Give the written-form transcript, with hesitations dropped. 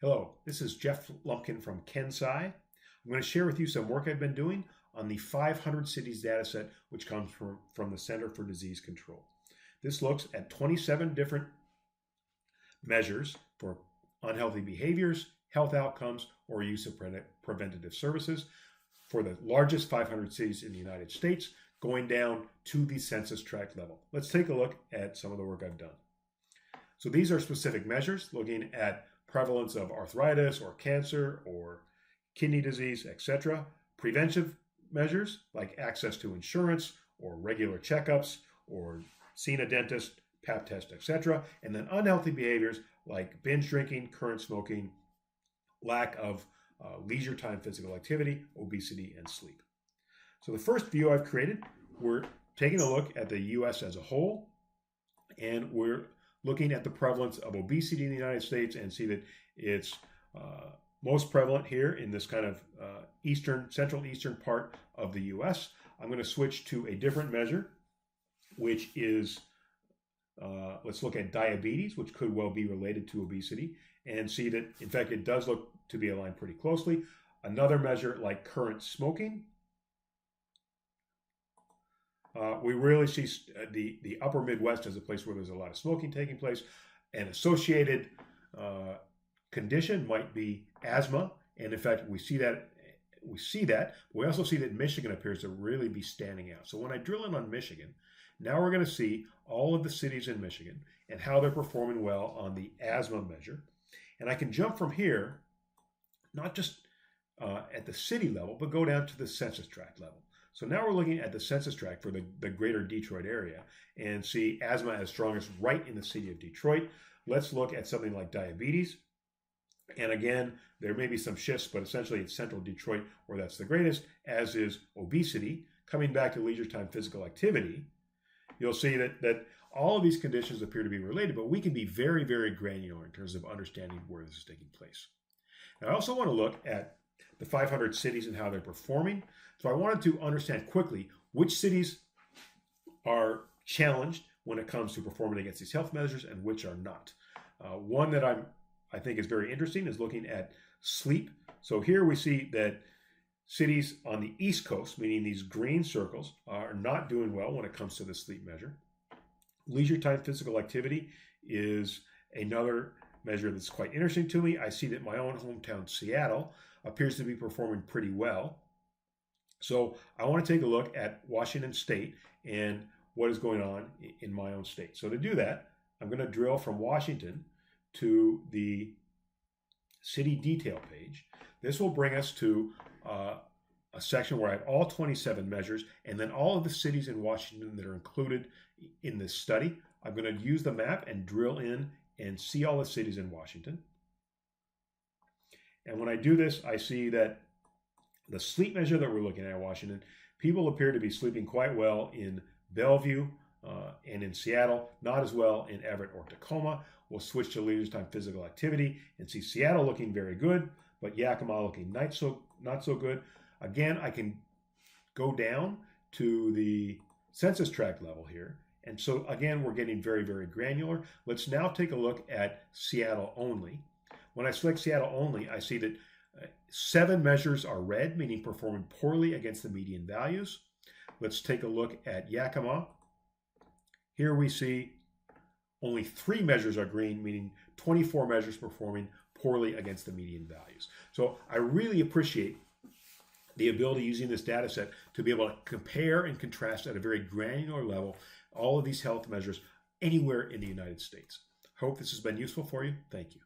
Hello, this is Jeff Lumpkin from Kensai. I'm going to share with you some work I've been doing on the 500 cities dataset, which comes from the Center for Disease Control. This looks at 27 different measures for unhealthy behaviors, health outcomes, or use of preventative services for the largest 500 cities in the United States, going down to the census tract level. Let's take a look at some of the work I've done. So these are specific measures looking at prevalence of arthritis or cancer or kidney disease, etc. Preventive measures like access to insurance or regular checkups or seeing a dentist, pap test, etc. And then unhealthy behaviors like binge drinking, current smoking, lack of leisure time physical activity, obesity, and sleep. So the first view I've created, we're taking a look at the US as a whole, and we're looking at the prevalence of obesity in the United States and see that it's most prevalent here in this kind of central eastern part of the US. I'm going to switch to a different measure, which is, let's look at diabetes, which could well be related to obesity, and see that, in fact, it does look to be aligned pretty closely. Another measure like current smoking, we really see the upper Midwest as a place where there's a lot of smoking taking place. An associated condition might be asthma, and in fact, we see that. We also see that Michigan appears to really be standing out. So when I drill in on Michigan, now we're going to see all of the cities in Michigan and how they're performing well on the asthma measure. And I can jump from here, not just at the city level, but go down to the census tract level. So now we're looking at the census tract for the greater Detroit area and see asthma as strongest right in the city of Detroit. Let's look at something like diabetes. And again, there may be some shifts, but essentially it's central Detroit where that's the greatest, as is obesity. Coming back to leisure time physical activity, you'll see that all of these conditions appear to be related, but we can be very, very granular in terms of understanding where this is taking place. Now, I also want to look at the 500 cities and how they're performing. So I wanted to understand quickly which cities are challenged when it comes to performing against these health measures and which are not. One that I think is very interesting is looking at sleep. So here we see that cities on the East Coast, meaning these green circles, are not doing well when it comes to the sleep measure. Leisure time physical activity is another measure that's quite interesting to me. I see that my own hometown, Seattle, appears to be performing pretty well. So I want to take a look at Washington State and what is going on in my own state. So to do that, I'm going to drill from Washington to the city detail page. This will bring us to a section where I have all 27 measures and then all of the cities in Washington that are included in this study. I'm going to use the map and drill in and see all the cities in Washington. And when I do this, I see that the sleep measure that we're looking at in Washington, people appear to be sleeping quite well in Bellevue and in Seattle, not as well in Everett or Tacoma. We'll switch to leisure time physical activity and see Seattle looking very good, but Yakima looking not so good. Again, I can go down to the census tract level here. And so again, we're getting very, very granular. Let's now take a look at Seattle only. When I select Seattle only, I see that 7 measures are red, meaning performing poorly against the median values. Let's take a look at Yakima. Here we see only 3 measures are green, meaning 24 measures performing poorly against the median values. So I really appreciate the ability using this data set to be able to compare and contrast at a very granular level all of these health measures anywhere in the United States. Hope this has been useful for you. Thank you.